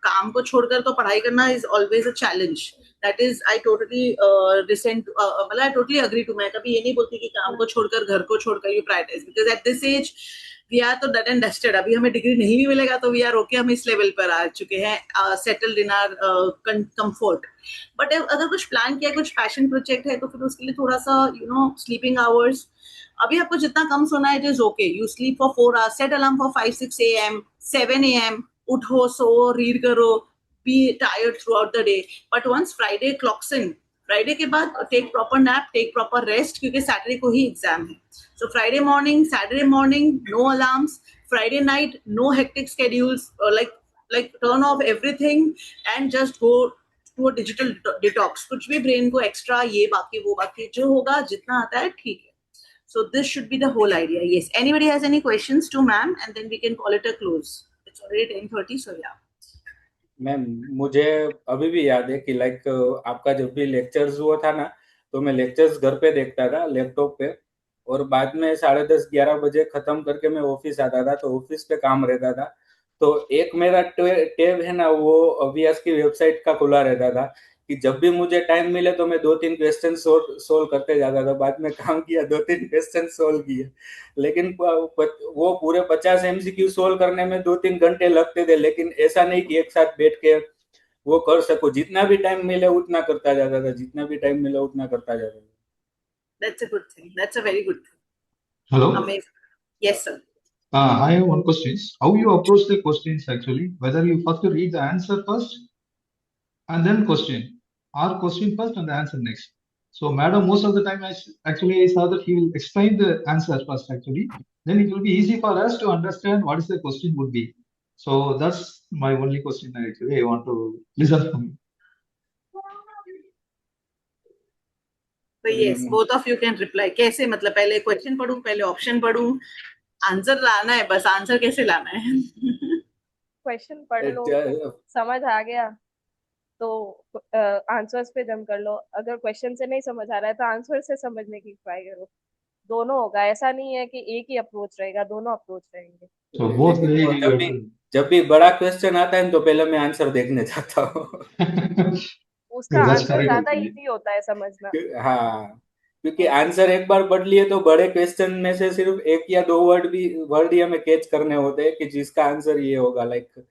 काम को छोड़कर तो पढ़ाई करना is always a challenge. That is I totally मतलब आई टोटली अग्री टू. मैं कभी ये नहीं बोलती कि काम को छोड़कर, घर को छोड़कर you prioritize, because at this age we are तो डन एंड डस्टेड. अभी हमें डिग्री नहीं भी मिलेगा तो वी आर ओके, हम इस लेवल पर आ चुके हैं, settled in our comfort. But अगर कुछ प्लान किया, कुछ पैशन प्रोजेक्ट है, तो फिर उसके लिए थोड़ा सा स्लीपिंग आवर्स. अभी आपको जितना कम सोना है it is okay. You sleep for 4 hours, set alarm for 5-6 AM, 7 AM. उठो, सो, रीड करो, be tired throughout the day. But once Friday clocks in, Friday के बाद take proper nap, take proper rest, क्योंकि Saturday को ही exam है. So Friday morning, Saturday morning, no alarms. Friday night, no hectic schedules. Like turn off everything and just go to a digital detox. कुछ भी brain को extra ये बाकी वो बाकी जो होगा जितना आता है ठीक है. So this should be the whole idea. Yes. Anybody has any questions to ma'am, and then we can call it a close. It's already 10:30, so yeah. Ma'am, मुझे अभी भी याद है कि लाइक आपका जब भी लेक्चर्स हुआ था ना, तो मैं लेक्चर्स घर पे देखता था लैपटॉप पे, और बाद में 10:30-11 बजे खत्म करके मैं ऑफिस आता था, तो ऑफिस पे काम रहता था. तो एक मेरा टेब है ना, वो अभियास की वेबसाइट का खुला रहता था कि जब भी मुझे टाइम मिले तो मैं 2-3 क्वेश्चन सोल्व करते जाता था. बाद में काम किया, 2-3 क्वेश्चन सोल्व किए, लेकिन वो पूरे 50 MCQ सोल्व करने में 2-3 घंटे लगते थे. लेकिन ऐसा नहीं कि एक साथ बैठ के वो कर सकूं. जितना भी टाइम मिले उतना करता जाता था, जितना भी टाइम मिले उतना करता जाता था. That's a good thing. That's a very good thing. Hello. Amazing. Yes, sir. I have one question. How you approach the questions actually? Whether you first read the answer first and then question, or question first and the answer next. So, madam, most of the time I saw that he will explain the answer first actually. Then it will be easy for us to understand what is the question would be. So that's my only question actually. I want to listen from you. So yes, both of you can reply. कैसे, मतलब पहले question पढ़ूं, पहले option पढ़ूं, answer लाना है बस. Answer कैसे लाना है? क्वेश्चन पढ़ लो, समझ आ गया तो आंसर्स पे जम कर लो. अगर क्वेश्चन से नहीं समझ आ रहा है तो आंसर से समझने की ट्राई करो. दोनों होगा, ऐसा नहीं है कि एक ही अप्रोच रहेगा, दोनों अप्रोच रहेंगे. So both जब भी बड़ा क्वेश्चन आता है तो पहले मैं आंसर देखने जाता हूँ. उसका That's आंसर correct, ज्यादा actually. इजी होता है समझना. हाँ, क्योंकि आंसर एक बार पढ़ लिए तो बड़े क्वेश्चन में से सिर्फ 1 या 2 वर्ड ही हमें कैच करने होते हैं कि जिसका आंसर ये होगा. लाइक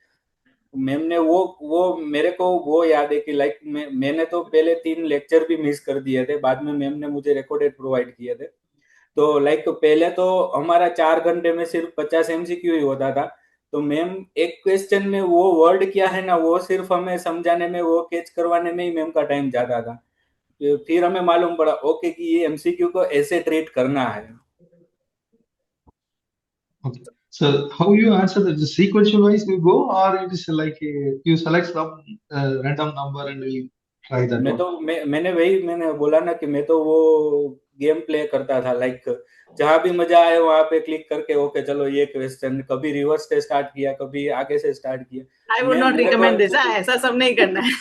मैम ने वो मेरे को वो याद है कि लाइक मैंने तो पहले 3 लेक्चर भी मिस कर दिए थे. बाद में मैम ने मुझे रिकॉर्डेड प्रोवाइड किए थे. तो लाइक पहले तो हमारा 4 घंटे में सिर्फ 50 MCQ ही होता था. तो मैम एक क्वेश्चन में वो वर्ड क्या है ना, वो सिर्फ हमें समझाने में, वो कैच करवाने में ही मैम का टाइम जाता था. फिर हमें मालूम पड़ा ओके कि ये MCQ को ऐसे ट्रीट करना है. Okay. So how you answer that? The sequential wise you go, or it is like you select some random number and you try that one? मैंने बोला ना कि मैं तो वो गेम प्ले करता था. लाइक जहां भी मजा आए वहां पे क्लिक करके ओके चलो ये क्वेश्चन, कभी रिवर्स से स्टार्ट किया, कभी आगे से स्टार्ट किया. I would not recommend this. ऐसा सब नहीं करना है.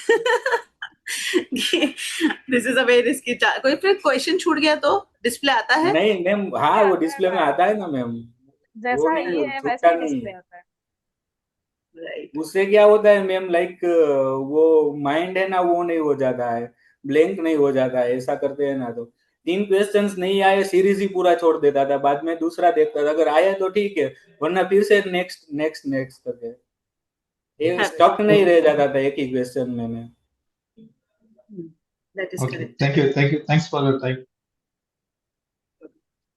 This is a very risky. कोई फिर क्वेश्चन छूट गया तो डिस्प्ले आता है? नहीं मैम, हाँ वो डिस्प्ले में आता है ना मैम. जैसा ये है वैसा ही डिस्प्ले आता है. Right. उससे क्या होता है मैम, लाइक वो माइंड है ना, वो नहीं हो जाता है, ब्लैंक नहीं हो जाता है. ऐसा करते हैं ना तो 3 क्वेश्चंस नहीं आए, सीरीज ही पूरा छोड़ देता था. बाद में दूसरा देखता था, अगर आया तो ठीक है, वरना फिर से नेक्स्ट नेक्स्ट नेक्स्ट करके स्टक नहीं रह जाता था एक ही क्वेश्चन में मैं. That is Okay. correct. Thank you. Thanks for your time.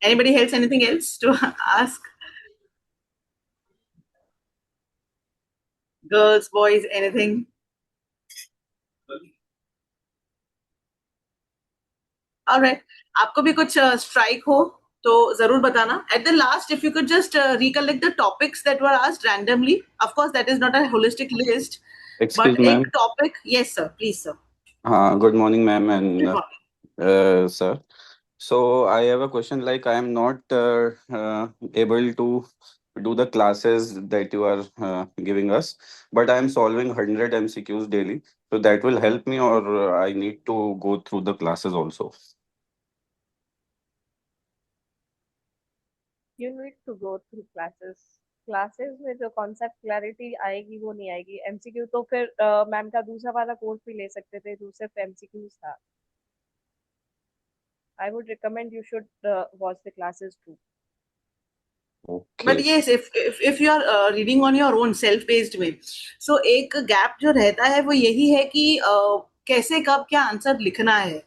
Anybody else? Anything else to ask? Girls, boys, anything? Alright, आपको भी कुछ स्ट्राइक हो तो जरूर बताना. At the last, if you could just recollect the topics that were asked randomly. Of course that is not a holistic list, Excuse but ma'am. एक topic. Yes sir, please sir. Good morning, ma'am and good morning. sir. So I have a question. Like I am not able to do the classes that you are giving us, but I am solving 100 MCQs daily. So that will help me, or I need to go through the classes also. You need to go through classes. Classes में जो concept clarity आएगी वो नहीं आएगी. MCQ तो फिर ma'am का दूसरा वाला कोर्स भी ले सकते थे, जो सिर्फ एमसीक्यूज था. I would recommend you should watch the classes too. But Okay. yes, if you are reading on your own self paced में, so एक गैप जो रहता है वो यही है कि कैसे कब क्या आंसर लिखना है.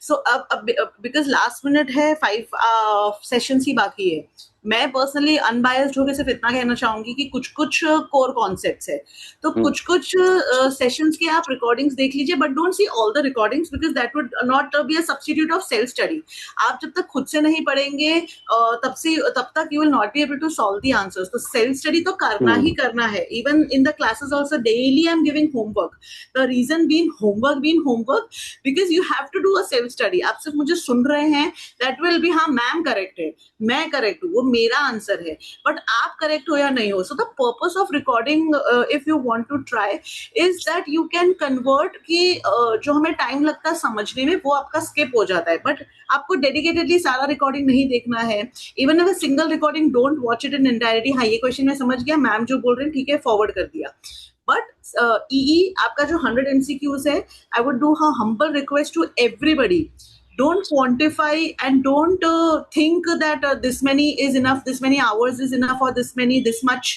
सो अब बिकॉज लास्ट मिनट है, 5 सेशंस ही बाकी है. मैं पर्सनली अनबायस्ड होकर सिर्फ इतना कहना चाहूंगी कि कुछ कुछ कोर कॉन्सेप्ट्स है, तो कुछ कुछ सेशंस के आप रिकॉर्डिंग्स देख लीजिए, but don't see all the recordings because that would not be a substitute of self study. आप जब तक खुद से नहीं पढ़ेंगे तब तक you will not be able to solve the answers. तो सेल्फ स्टडी तो करना ही करना है. Even in the classes also daily I am giving homework. The reason being homework because you have to do a self study. आप सिर्फ मुझे सुन रहे हैं, दैट विल बी हाँ मैम करेक्ट है, मैं करेक्ट हूँ, वो मेरा आंसर है, बट आप करेक्ट हो या नहीं हो. So the purpose of recording, if you want to try, is that you can convert कि जो हमें टाइम लगता है समझने में वो आपका स्किप हो जाता है. बट आपको डेडिकेटेडली सारा रिकॉर्डिंग नहीं देखना है. इवन अगर single recording, don't watch it in entirety. हाँ ये क्वेश्चन मैं समझ गया, मैम जो बोल रहे हैं ठीक है, फॉरवर्ड कर दिया. बट ईई आपका जो 100 MCQs है, I would do a humble request to everybody, don't quantify and don't think that this many is enough, this many hours is enough, or this much.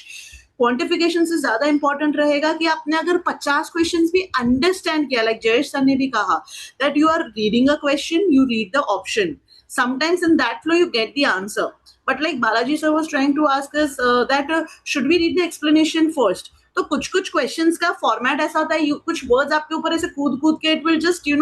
Quantification से ज्यादा important रहेगा कि आपने अगर 50 questions भी अंडरस्टैंड किया, like Jayesh sir ने भी कहा, that you are reading a question, you read the option, sometimes in that flow you get the answer. But like Balaji sir was trying to ask us that should we read the explanation first. तो कुछ कुछ questions का format ऐसा होता है, कुछ words आपके ऊपर ऐसे कूद कूद के it will just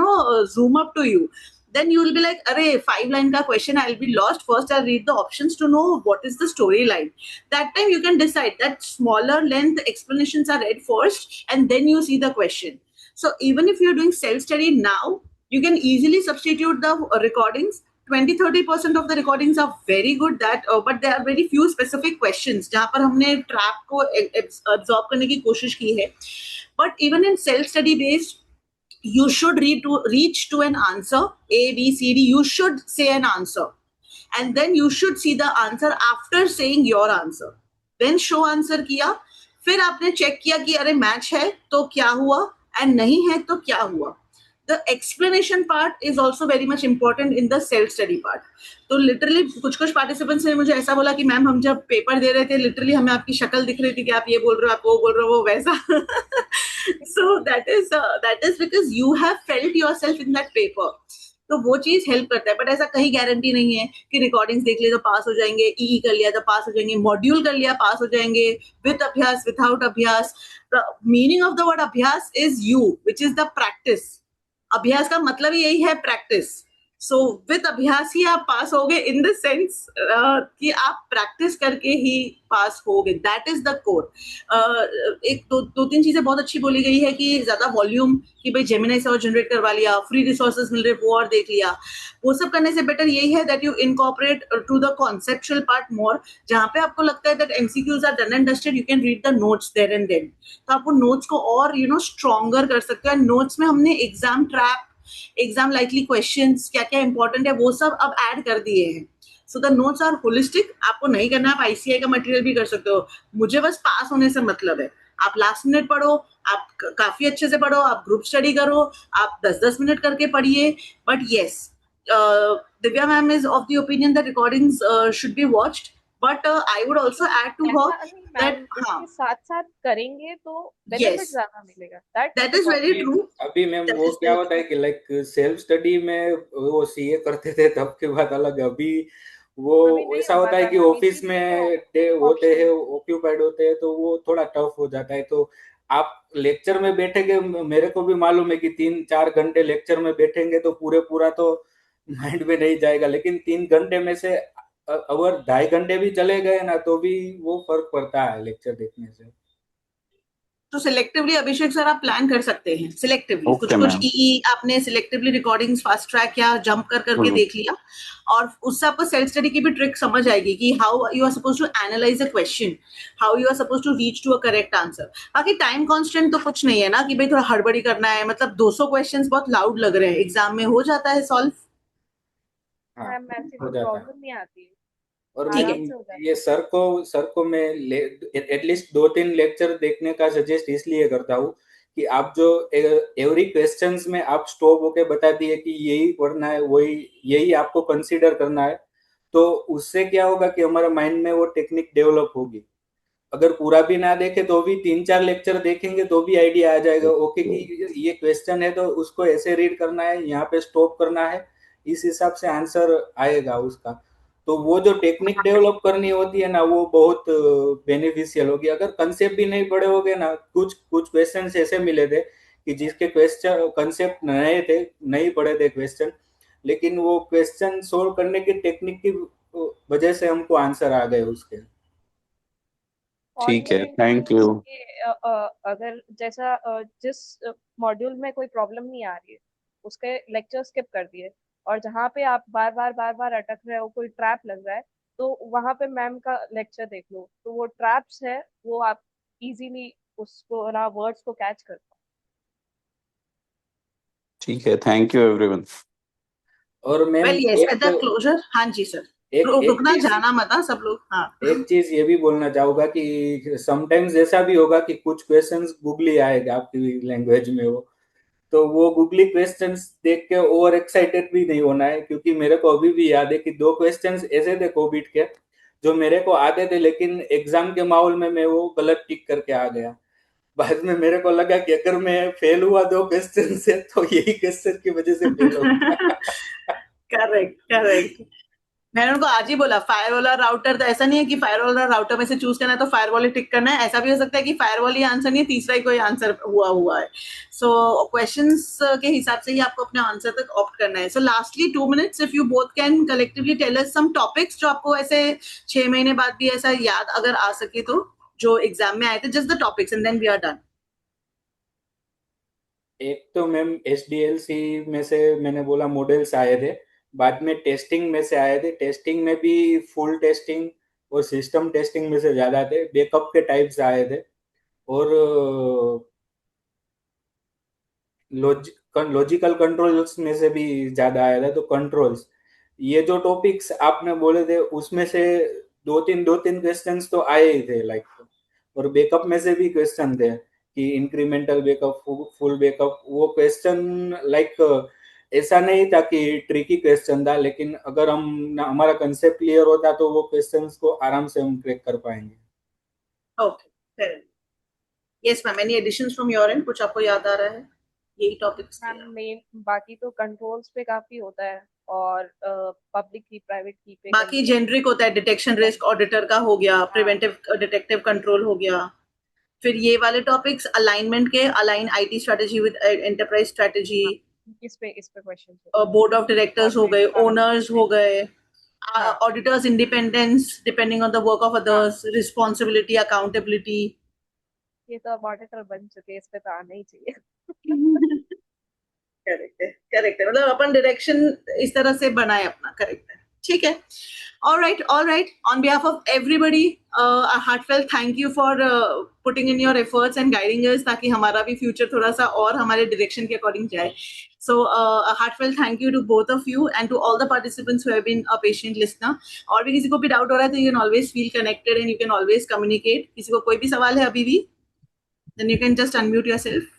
zoom up to you. Then you will be like, array 5 line ka question, I'll be lost. First I'll read the options to know what is the storyline. That time you can decide that smaller length explanations are read first and then you see the question. So even if you're doing self study now, you can easily substitute the recordings. 20-30% of the recordings are very good, that but there are very few specific questions जहाँ पर हमने trap को absorb करने की कोशिश की है. But even in self study based, you should reach to an answer, A, B, C, D. You should say an answer, and then you should see the answer after saying your answer. Then show answer किया, फिर आपने check किया कि अरे match है तो क्या हुआ, एंड नहीं है तो क्या हुआ. The explanation part is also very much important in the self study part. तो लिटरली कुछ पार्टिसिपेंट्स ने मुझे ऐसा बोला कि मैम हम जब पेपर दे रहे थे, लिटरली हमें आपकी शक्ल दिख रही थी कि आप ये बोल रहे हो, आप वो बोल रहे हो, वो वैसा. So that is because you have felt yourself in that paper. तो वो चीज हेल्प करता है. बट ऐसा कहीं गारंटी नहीं है कि रिकॉर्डिंग्स देख लिए तो पास हो जाएंगे, ई कर लिया तो पास हो जाएंगे, मॉड्यूल कर लिया पास हो जाएंगे, विद अभ्यास विदाउट अभ्यास. The meaning of the word अभ्यास is you, which is the practice. अभ्यास का मतलब ही यही है, प्रैक्टिस. सो विद अभ्यास ही आप पास होगे, इन द सेंस कि आप प्रैक्टिस करके ही पास होगे. That is the core. एक दो तीन चीजें बहुत अच्छी बोली गई है कि ज्यादा वॉल्यूम, कि भाई जेमिनी से और जनरेट करवा लिया, फ्री रिसोर्सेज मिल रहे वो और देख लिया, वो सब करने से बेटर यही है that you incorporate to the conceptual part more. जहां पे आपको लगता है that MCQs are done and dusted, you can read the notes there and then. तो आप वो नोट्स को और स्ट्रॉन्गर कर सकते हो. एंड नोट्स में हमने exam trap, exam likely questions, क्या क्या इंपॉर्टेंट है वो सब अब ऐड कर दिए हैं. So the notes are holistic. आपको नहीं करना, आप आईसीआई का मटेरियल भी कर सकते हो. मुझे बस पास होने से मतलब है. आप लास्ट मिनट पढ़ो, आप काफी अच्छे से पढ़ो, आप ग्रुप स्टडी करो, आप 10-10 मिनट करके पढ़िए. But yes, Divya ma'am is of the opinion that recordings should be watched. But I would also add to her that हाँ, साथ साथ करेंगे तो Yes. बेनिफिट ज्यादा मिलेगा. That is very true. अभी मैम That वो is क्या very होता है कि लाइक सेल्फ स्टडी में वो सीए करते थे तब के बाद अलग. अभी वो अभी नहीं ऐसा हो होता है पाता कि ना, ऑफिस अभी में तो होते option- हैं, ऑक्यूपाइड होते हैं, तो वो थोड़ा टफ हो जाता है. तो आप लेक्चर में बैठेंगे, मेरे को भी मालूम है कि 3-4 घंटे लेक्चर में बैठेंगे तो पूरा तो माइंड में नहीं जाएगा। लेकिन 3 घंटे में से अगर 2.5 घंटे भी चले गए ना तो भी वो फर्क पड़ता है लेक्चर देखने से। तो सिलेक्टिवली अभिषेक सर आप प्लान कर सकते हैं, सिलेक्टिवली Okay, कुछ कुछ ma'am. ई आपने सिलेक्टिवली रिकॉर्डिंग्स फास्ट ट्रैक या जंप कर करके देख लिया, और उससे आपको सेल्फ स्टडी की भी ट्रिक समझ आएगी कि how you are suppose to analyse a question, how you are suppose to reach to a correct answer. बाकी टाइम कांस्टेंट तो कुछ नहीं है ना कि भाई थोड़ा हड़बड़ी करना है, मतलब 200 क्वेश्चंस बहुत लाउड लग रहे हैं, एग्जाम में हो जाता है सॉल्व। हाँ, मैम ऐसी हो कोई जाता है। प्रॉब्लम नहीं आती है, और ठीक है। आराम से हो जाता ये सर को मैं एटलीस्ट 2-3 लेक्चर देखने का सजेस्ट इसलिए करता हूँ कि आप जो एवरी क्वेश्चंस में आप स्टॉप होके बता दिए कि यही पढ़ना है, वही यही आपको कंसीडर करना है, तो उससे क्या होगा कि हमारे माइंड में वो टेक्निक डेवलप होगी। अगर पूरा भी ना देखे तो भी 3-4 लेक्चर देखेंगे तो भी आइडिया आ जाएगा, ओके कि ये क्वेश्चन है तो उसको ऐसे रीड करना है, यहाँ पे स्टॉप करना है, इस हिसाब से आंसर आएगा उसका। तो वो जो टेक्निक डेवलप करनी होती है ना वो बहुत बेनिफिशियल होगी। अगर कंसेप्ट भी नहीं पढ़े होगे ना, कुछ कुछ क्वेश्चन ऐसे मिले थे कि जिसके क्वेश्चन कंसेप्ट नए थे, नहीं पढ़े थे क्वेश्चन, लेकिन वो क्वेश्चन सोल्व करने की टेक्निक की वजह से हमको आंसर आ गए उसके। और ठीक है, ये थैंक includes यू। कि अगर जैसा जिस मॉड्यूल में कोई प्रॉब्लम नहीं आ रही है उसके लेक्चर स्किप कर दिए, और जहाँ पे आप बार बार अटक रहे हो, कोई ट्रैप लग रहा है, तो वहां पे मैम का लेक्चर देख लो, तो वो ट्रैप्स है वो आप इजीली उसको ना वर्ड्स को कैच कर पाओ। ठीक है, थैंक यू एवरीवन। और ma'am well yes, at the एक क्लोजर, हाँ जी सर, एक एक रुकना चीज जाना मत हाँ, सब लोग। हाँ एक चीज ये भी बोलना चाहूंगा कि समटाइम्स ऐसा भी होगा कि कुछ क्वेश्चंस गूगली आएगा आपकी लैंग्वेज में, वो तो वो गूगली क्वेश्चंस देख के ओवर एक्साइटेड भी नहीं होना है, क्योंकि मेरे को अभी भी याद है कि 2 क्वेश्चंस ऐसे थे कोविड के जो मेरे को आते थे, लेकिन एग्जाम के माहौल में मैं वो गलत टिक करके आ गया। बाद में मेरे को लगा कि अगर मैं फेल हुआ 2 क्वेश्चन से तो यही क्वेश्चन की वजह से फेल हो गया। Correct correct. मैंने उनको आज ही बोला फायर वाला राउटर, तो ऐसा नहीं है कि फायर वाला राउटर में से चूज करना है तो फायर वॉल ही टिक करना है, ऐसा भी हो सकता है कि फायर वॉल ही आंसर नहीं है, तीसरा ही कोई आंसर हुआ है। सो क्वेश्चंस के हिसाब से ही आपको अपने आंसर तक ऑप्ट करना है। So lastly 2 minutes if you both can collectively tell us some topics जो आपको ऐसे 6 महीने बाद भी ऐसा याद अगर आ सके तो, जो एग्जाम में आए थे, just the topics and then we are done. एक तो मैम एसडीएलसी में से मैंने बोला मॉडल्स आए थे, बाद में टेस्टिंग में से आए थे, टेस्टिंग में भी फुल टेस्टिंग और सिस्टम टेस्टिंग में से ज्यादा थे, बैकअप के टाइप्स आए थे, और लॉजिकल कंट्रोल्स में से भी ज्यादा आया था। तो कंट्रोल्स, ये जो टॉपिक्स आपने बोले थे उसमें से दो तीन क्वेश्चंस तो आए ही थे लाइक, और बैकअप में से भी क्वेश्चन थे कि इंक्रीमेंटल बैकअप, फुल बैकअप, वो क्वेश्चन लाइक ऐसा नहीं था कि ट्रिकी क्वेश्चन था, लेकिन अगर हमारा कंसेप्ट क्लियर होता तो वो क्वेश्चंस को आराम से हम क्रैक कर पाएंगे। Okay, fair. Yes ma'am, any additions from your end, कुछ आपको याद आ रहा है? यही टॉपिक्स थे। मैम मेन बाकी तो कंट्रोल्स पे काफी होता है, और पब्लिक की प्राइवेट की पे बाकी जेनरिक होता है, डिटेक्शन रिस्क ऑडिटर का हो गया, प्रिवेंटिव डिटेक्टिव कंट्रोल हो गया, फिर ये वाले टॉपिक्स अलाइनमेंट के, align IT strategy with enterprise strategy, इस पे क्वेश्चन बोर्ड ऑफ डायरेक्टर्स हो गए, ओनर्स हो गए, auditors independence depending on the work of others, responsibility, accountability. ये तो अब ऑडिटर बन चुके हैं, इस पे तो आना ही चाहिए। करेक्ट है, करेक्ट है, मतलब अपन डायरेक्शन इस तरह से बनाए अपना, करेक्ट है, ठीक है। All right. On behalf of everybody, a heartfelt thank you for putting in your efforts and guiding us, ताकि हमारा भी future थोड़ा सा और हमारे direction के according जाए. So a heartfelt thank you to both of you and to all the participants who have been a patient listener. और भी किसी को भी doubt हो रहा है तो you can always feel connected and you can always communicate. किसी को कोई भी सवाल है अभी भी, then you can just unmute yourself.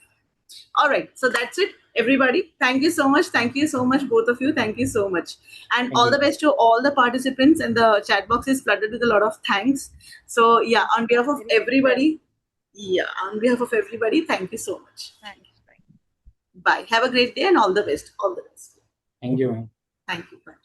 All right, so that's it, everybody. Thank you so much, both of you. Thank you so much, and all the best to all the participants. And the chat box is flooded with a lot of thanks. So yeah, on behalf of everybody, thank you so much. Thanks. Bye. Have a great day and all the best. Thank you, ma'am. Thank you. Bye.